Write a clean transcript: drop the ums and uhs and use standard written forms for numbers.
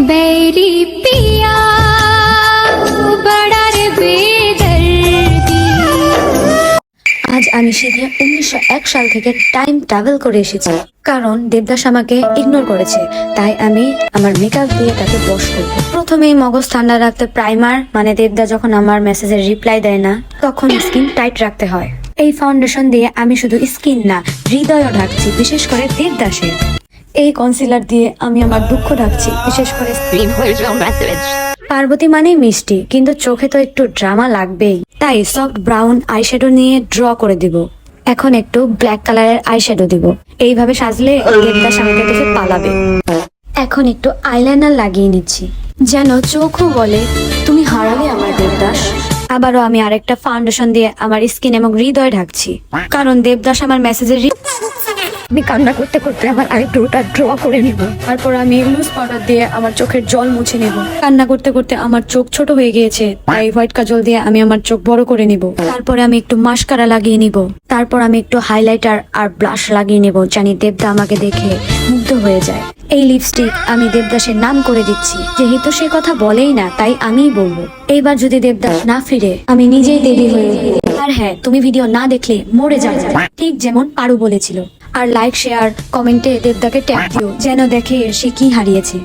बैरी पिया बड़ा रे बेदर्दी। আজ আমি সিধে 1901 সাল থেকে টাইম ট্রাভেল করে এসেছি, কারণ দেবদাস আমাকে ইগনোর করেছে। তাই আমি আমার মেকআপ দিয়ে তাকে বশ করব। প্রথমেই মগজ ঠান্ডা রাখতে প্রাইমার, মানে দেবদা যখন আমার মেসেজের রিপ্লাই দেয় না তখন স্কিন টাইট রাখতে হয়। এই ফাউন্ডেশন দিয়ে আমি শুধু স্কিন না, হৃদয়ও ঢাকছি, বিশেষ করে দেবদাসের। এই কনসিলার দিয়ে আমি আমার দুঃখ ঢাকছি, বিশেষ করে পার্বতী মানেই মিষ্টি, কিন্তু চোখে তো একটু ড্রামা লাগবেই। তাই সফট ব্রাউন আইশ্যাডো নিয়ে ড্র করে দিব। এখন একটু ব্ল্যাক কালারের আইশ্যাডো দিব। এইভাবে সাজলে দেবদাস আমাকে দেখে পালাবে। এখন একটু আইলাইনার লাগিয়ে নিচ্ছি, যেন চোখও বলে তুমি হারালে আমার দেবদাস। আবারও আমি আরেকটা ফাউন্ডেশন দিয়ে আমার স্কিন এবং হৃদয় ঢাকছি, কারণ দেবদাস আমার মেসেজের আমি কান্না করতে করতে আমার আরেকটু ওটা ড্র করে নিব। তারপর আমি লুজ পাউডার দিয়ে আমার চোখের জল মুছে নেব। কান্না করতে করতে আমার চোখ ছোট হয়ে গিয়েছে, তাই হোয়াইট কাজল দিয়ে আমি আমার চোখ বড় করে নিব। তারপরে আমি একটু মাস্কারা লাগিয়ে নিব। তারপর আমি একটু হাইলাইটার আর ব্লাশ লাগিয়ে নেব, জানি দেবদা আমাকে দেখে মুগ্ধ হয়ে যায়। এই লিপস্টিক আমি দেবদাসের নাম করে দিচ্ছি, যেহেতু সে কথা বলেই না তাই আমিই বলবো। এইবার যদি দেবদাস না ফিরে আমি নিজেই দেবী হয়ে উঠবো। আর হ্যাঁ, তুমি ভিডিও না দেখলে মরে যাবে, ঠিক যেমন পারু বলেছিল। আর লাইক, শেয়ার, কমেন্টে দেবদাকে ট্যাগ দিও, যেন দেখে সে কি হারিয়েছে।